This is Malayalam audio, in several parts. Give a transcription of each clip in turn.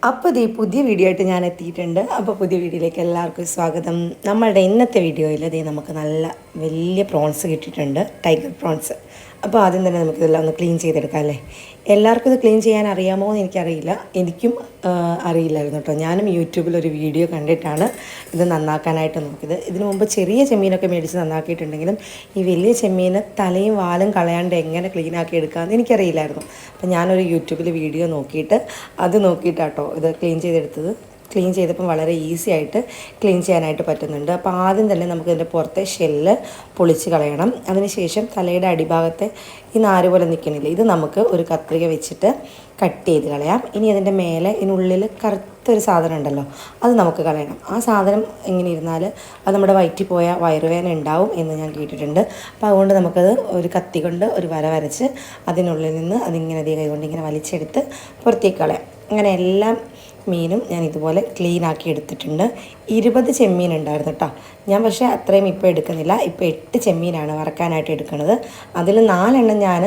അപ്പോൾ ഈ പുതിയ വീഡിയോ ആയിട്ട് ഞാൻ എത്തിയിട്ടുണ്ട്. അപ്പോൾ പുതിയ വീഡിയോയിലേക്ക് എല്ലാവർക്കും സ്വാഗതം. നമ്മളുടെ ഇന്നത്തെ വീഡിയോയിൽ നമുക്ക് നല്ല വലിയ പ്രോൺസ് കിട്ടിയിട്ടുണ്ട്, ടൈഗർ പ്രോൺസ്. അപ്പോൾ ആദ്യം തന്നെ നമുക്കിതെല്ലാം ഒന്ന് ക്ലീൻ ചെയ്തെടുക്കാം അല്ലേ. എല്ലാവർക്കും ഇത് ക്ലീൻ ചെയ്യാൻ അറിയാമോ എന്ന് എനിക്കറിയില്ല, എനിക്കും അറിയില്ലായിരുന്നു കേട്ടോ. ഞാനും യൂട്യൂബിലൊരു വീഡിയോ കണ്ടിട്ടാണ് ഇത് നന്നാക്കാനായിട്ട് നോക്കിയത്. ഇതിനു മുമ്പ് ചെറിയ ചെമ്മീനൊക്കെ മേടിച്ച് നന്നാക്കിയിട്ടുണ്ടെങ്കിലും ഈ വലിയ ചെമ്മീൻ തലയും വാലും കളയാണ്ട് എങ്ങനെ ക്ലീൻ ആക്കി എടുക്കാമെന്ന് എനിക്കറിയില്ലായിരുന്നു. അപ്പോൾ ഞാനൊരു യൂട്യൂബിൽ വീഡിയോ നോക്കിയിട്ട് അത് നോക്കിയിട്ടാട്ടോ ഇത് ക്ലീൻ ചെയ്തെടുത്തത്. ക്ലീൻ ചെയ്തപ്പോൾ വളരെ ഈസി ആയിട്ട് ക്ലീൻ ചെയ്യാനായിട്ട് പറ്റുന്നുണ്ട്. അപ്പോൾ ആദ്യം തന്നെ നമുക്കിതിൻ്റെ പുറത്തെ ഷെല്ല് പൊളിച്ച് കളയണം. അതിനുശേഷം തലയുടെ അടിഭാഗത്തെ ഈ നാര് പോലെ നിൽക്കണില്ല, ഇത് നമുക്ക് ഒരു കത്രിക വെച്ചിട്ട് കട്ട് ചെയ്ത് കളയാം. ഇനി അതിൻ്റെ മേലെ ഇതിനുള്ളിൽ കറുത്തൊരു സാധനം ഉണ്ടല്ലോ, അത് നമുക്ക് കളയണം. ആ സാധനം എങ്ങനെ ഇരുന്നാൽ അത് നമ്മുടെ വയറ്റിൽ പോയാൽ വയറുവേദന ഉണ്ടാവും എന്ന് ഞാൻ കേട്ടിട്ടുണ്ട്. അപ്പോൾ അതുകൊണ്ട് നമുക്കത് ഒരു കത്തി കൊണ്ട് ഒരു വര വരച്ച് അതിനുള്ളിൽ നിന്ന് അതിങ്ങനെ കൈ കൊണ്ട് ഇങ്ങനെ വലിച്ചെടുത്ത് പുറത്തേക്ക് കളയാം. അങ്ങനെ എല്ലാം മീനും ഞാൻ ഇതുപോലെ ക്ലീൻ ആക്കി എടുത്തിട്ടുണ്ട്. 20 ചെമ്മീൻ ഉണ്ടായിരുന്നു കേട്ടോ. ഞാൻ പക്ഷേ അത്രയും ഇപ്പോൾ എടുക്കുന്നില്ല. ഇപ്പോൾ 8 ചെമ്മീനാണ് വറക്കാനായിട്ട് എടുക്കുന്നത്. അതിൽ 4 എണ്ണം ഞാൻ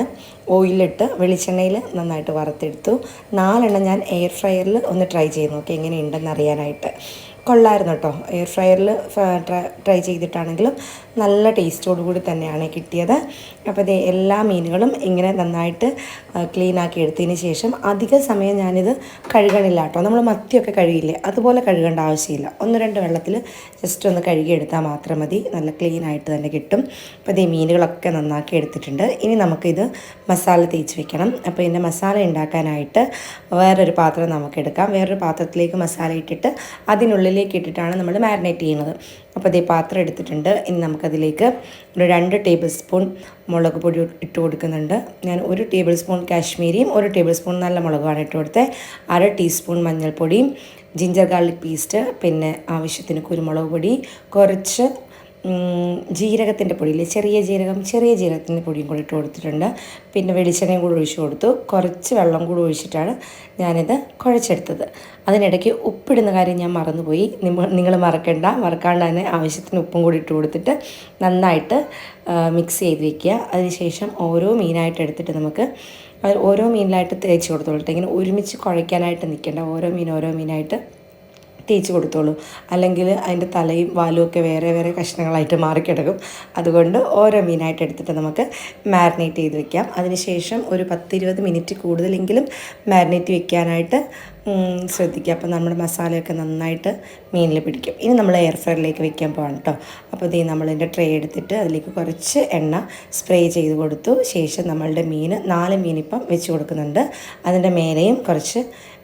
ഓയിലിട്ട് വെളിച്ചെണ്ണയിൽ നന്നായിട്ട് വറുത്തെടുത്തു. 4 എണ്ണം ഞാൻ എയർ ഫ്രയറിൽ ഒന്ന് ട്രൈ ചെയ്ത് നോക്കി എങ്ങനെയുണ്ടെന്ന് അറിയാനായിട്ട്. കൊള്ളായിരുന്നു കേട്ടോ. എയർ ഫ്രയറിൽ ട്രൈ ചെയ്തിട്ടാണെങ്കിലും നല്ല ടേസ്റ്റോടു കൂടി തന്നെയാണ് കിട്ടിയത്. അപ്പോൾ ഇത് എല്ലാ മീനുകളും ഇങ്ങനെ നന്നായിട്ട് ക്ലീൻ ആക്കി എടുത്തതിന് ശേഷം അധിക സമയം ഞാനിത് കഴുകണില്ല കേട്ടോ. നമ്മൾ മത്തിയൊക്കെ കഴുകില്ലേ, അതുപോലെ കഴുകേണ്ട ആവശ്യമില്ല. 1-2 വെള്ളത്തിൽ ജസ്റ്റ് ഒന്ന് കഴുകിയെടുത്താൽ മാത്രം മതി, നല്ല ക്ലീൻ ആയിട്ട് തന്നെ കിട്ടും. അപ്പോൾ ഇത് മീനുകളൊക്കെ നന്നാക്കി എടുത്തിട്ടുണ്ട്. ഇനി നമുക്കിത് മസാല തേച്ച് വെക്കണം. അപ്പോൾ ഇതിൻ്റെ മസാല ഉണ്ടാക്കാനായിട്ട് വേറൊരു പാത്രം നമുക്കെടുക്കാം. വേറൊരു പാത്രത്തിലേക്ക് മസാല ഇട്ടിട്ട് അതിനുള്ളിലേക്ക് ഇട്ടിട്ടാണ് നമ്മൾ മാരിനേറ്റ് ചെയ്യുന്നത്. അപ്പോൾ അതേ പാത്രം എടുത്തിട്ടുണ്ട്. ഇനി നമുക്കതിലേക്ക് ഒരു 2 ടേബിൾ സ്പൂൺ മുളക് പൊടി ഇട്ട് കൊടുക്കുന്നുണ്ട്. ഞാൻ 1 ടേബിൾ സ്പൂൺ കാശ്മീരിയും 1 ടേബിൾ സ്പൂൺ നല്ല മുളകുമാണ് ഇട്ട് കൊടുത്തത്. 1/2 ടീസ്പൂൺ മഞ്ഞൾപ്പൊടിയും ജിഞ്ചർ ഗാർലിക് പേസ്റ്റ്, പിന്നെ ആവശ്യത്തിന് കുരുമുളക് പൊടി, കുറച്ച് ജീരകത്തിൻ്റെ പൊടിയില്ലേ, ചെറിയ ജീരകത്തിൻ്റെ പൊടിയും കൂടി ഇട്ട് കൊടുത്തിട്ടുണ്ട്. പിന്നെ വെളിച്ചെണ്ണയും കൂടി ഒഴിച്ച് കൊടുത്തു. കുറച്ച് വെള്ളം കൂടി ഒഴിച്ചിട്ടാണ് ഞാനിത് കുഴച്ചെടുത്തത്. അതിനിടയ്ക്ക് ഉപ്പിടുന്ന കാര്യം ഞാൻ മറന്നുപോയി. നിങ്ങൾ മറക്കാണ്ട് തന്നെ ആവശ്യത്തിന് ഉപ്പും കൂടി ഇട്ട് കൊടുത്തിട്ട് നന്നായിട്ട് മിക്സ് ചെയ്ത് വയ്ക്കുക. അതിനുശേഷം ഓരോ മീനായിട്ട് എടുത്തിട്ട് നമുക്ക് ഓരോ മീനിലായിട്ട് തേച്ച് കൊടുത്തോളൂ. ഇങ്ങനെ ഒരുമിച്ച് കുഴയ്ക്കാനായിട്ട് നിൽക്കേണ്ട, ഓരോ മീനായിട്ട് തേച്ച് കൊടുത്തോളൂ. അല്ലെങ്കിൽ അതിൻ്റെ തലയും വാലും ഒക്കെ വേറെ വേറെ കഷ്ണങ്ങളായിട്ട് മാറിക്കിടക്കും. അതുകൊണ്ട് ഓരോ മീനായിട്ട് എടുത്തിട്ട് നമുക്ക് മാരിനേറ്റ് ചെയ്ത് വെക്കാം. അതിനുശേഷം ഒരു 10-20 മിനിറ്റ് കൂടുതലെങ്കിലും മാരിനേറ്റ് വെക്കാനായിട്ട് ശ്രദ്ധിക്കുക. അപ്പോൾ നമ്മുടെ മസാലയൊക്കെ നന്നായിട്ട് മീനിൽ പിടിക്കും. ഇനി നമ്മൾ എയർ ഫ്രയറിലേക്ക് വെക്കാൻ പോകണം കേട്ടോ. അപ്പോൾ ഇത് നമ്മളതിൻ്റെ ട്രേ എടുത്തിട്ട് അതിലേക്ക് കുറച്ച് എണ്ണ സ്പ്രേ ചെയ്ത് കൊടുത്തു. ശേഷം നമ്മളുടെ 4 മീനിപ്പം വെച്ച് കൊടുക്കുന്നുണ്ട്. അതിൻ്റെ മേലെയും കുറച്ച്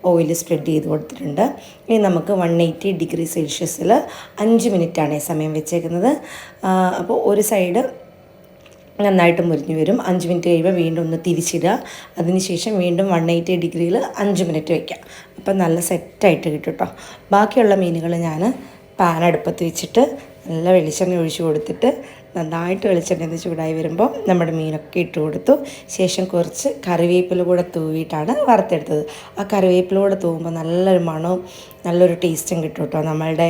ഓയിൽ സ്പ്രെഡ് ചെയ്ത് കൊടുത്തിട്ടുണ്ട്. ഇനി നമുക്ക് 180 ഡിഗ്രി സെൽഷ്യസിൽ 5 മിനിറ്റാണ് സമയം വെച്ചേക്കുന്നത്. അപ്പോൾ ഒരു സൈഡ് നന്നായിട്ട് മുരിഞ്ഞ് വരും. 5 മിനിറ്റ് കഴിയുമ്പോൾ വീണ്ടും ഒന്ന് തിരിച്ചിടുക. അതിനുശേഷം വീണ്ടും 180 ഡിഗ്രിയിൽ 5 മിനിറ്റ് വയ്ക്കാം. അപ്പം നല്ല സെറ്റായിട്ട് കിട്ടും കേട്ടോ. ബാക്കിയുള്ള മീനുകൾ ഞാൻ പാൻ അടുപ്പത്ത് വെച്ചിട്ട് നല്ല വെളിച്ചെണ്ണ ഒഴിച്ച് കൊടുത്തിട്ട് നന്നായിട്ട് വെളിച്ചെണ്ണ ചൂടായി വരുമ്പോൾ നമ്മുടെ മീനൊക്കെ ഇട്ട് കൊടുത്തു. ശേഷം കുറച്ച് കറിവേപ്പില കൂടെ തൂവിയിട്ടാണ് വറുത്തെടുത്തത്. ആ കറിവേപ്പില കൂടെ തൂവുമ്പോൾ നല്ലൊരു മണവും നല്ലൊരു ടേസ്റ്റും കിട്ടും കേട്ടോ. നമ്മളുടെ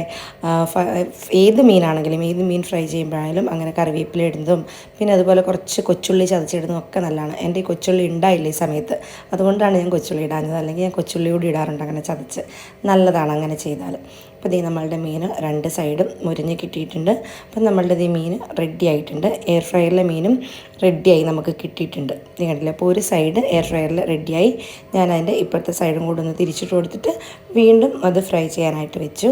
ഏത് മീൻ ഫ്രൈ ചെയ്യുമ്പോഴായാലും അങ്ങനെ കറിവേപ്പില ഇടുന്നതും പിന്നെ അതുപോലെ കുറച്ച് കൊച്ചുള്ളി ചതച്ചിടുന്നതും ഒക്കെ നല്ലതാണ്. എൻ്റെ ഈ കൊച്ചുള്ളി ഉണ്ടായില്ല ഈ സമയത്ത്, അതുകൊണ്ടാണ് ഞാൻ കൊച്ചുള്ളി ഇടാഞ്ഞത്. അല്ലെങ്കിൽ ഞാൻ കൊച്ചുള്ളി കൂടി ഇടാറുണ്ട് അങ്ങനെ ചതച്ച്. നല്ലതാണ് അങ്ങനെ ചെയ്താൽ. അപ്പോൾ ഇത് നമ്മളുടെ മീൻ 2 സൈഡും മുരിഞ്ഞ് കിട്ടിയിട്ടുണ്ട്. അപ്പം നമ്മളുടെ ഈ മീൻ റെഡി ആയിട്ടുണ്ട്. എയർ ഫ്രയറിലെ മീനും റെഡിയായി നമുക്ക് കിട്ടിയിട്ടുണ്ട്. ഇത് കണ്ടില്ല. അപ്പോൾ ഒരു സൈഡ് എയർ ഫ്രയറിൽ റെഡിയായി. ഞാൻ അതിൻ്റെ ഇപ്പോഴത്തെ സൈഡും കൂടെ ഒന്ന് തിരിച്ചിട്ട് കൊടുത്തിട്ട് വീണ്ടും അത് ഫ്രൈ ചെയ്യാനായിട്ട് വെച്ചു.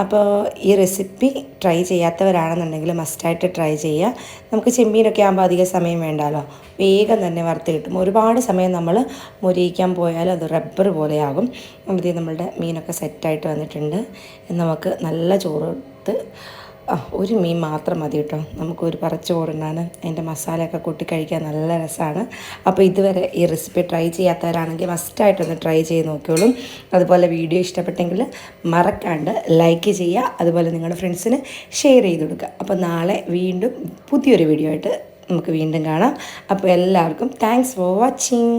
അപ്പോൾ ഈ റെസിപ്പി ട്രൈ ചെയ്യാത്തവരാണെന്നുണ്ടെങ്കിൽ മസ്റ്റായിട്ട് ട്രൈ ചെയ്യുക. നമുക്ക് ചെമ്മീനൊക്കെ ആകുമ്പോൾ അധികം സമയം വേണ്ടല്ലോ, വേഗം തന്നെ വറുത്ത് കിട്ടും. ഒരുപാട് സമയം നമ്മൾ മുരിയിക്കാൻ പോയാൽ അത് റബ്ബർ പോലെയാകും. അപ്പോൾ നമ്മളുടെ മീനൊക്കെ സെറ്റായിട്ട് വന്നിട്ടുണ്ട്. നമുക്ക് നല്ല ചോറെടുത്ത് ഒരു മീൻ മാത്രം മതി കേട്ടോ. നമുക്കൊരു ചോറുണ്ണാൻ അതിൻ്റെ മസാലയൊക്കെ കൂട്ടി കഴിക്കാൻ നല്ല രസമാണ്. അപ്പോൾ ഇതുവരെ ഈ റെസിപ്പി ട്രൈ ചെയ്യാത്തവരാണെങ്കിൽ മസ്റ്റായിട്ടൊന്ന് ട്രൈ ചെയ്ത് നോക്കിയോളും. അതുപോലെ വീഡിയോ ഇഷ്ടപ്പെട്ടെങ്കിൽ മറക്കാണ്ട് ലൈക്ക് ചെയ്യുക. അതുപോലെ നിങ്ങളുടെ ഫ്രണ്ട്സിന് ഷെയർ ചെയ്ത് കൊടുക്കുക. അപ്പോൾ നാളെ വീണ്ടും പുതിയൊരു വീഡിയോ ആയിട്ട് നമുക്ക് വീണ്ടും കാണാം. അപ്പോൾ എല്ലാവർക്കും താങ്ക്സ് ഫോർ വാച്ചിങ്.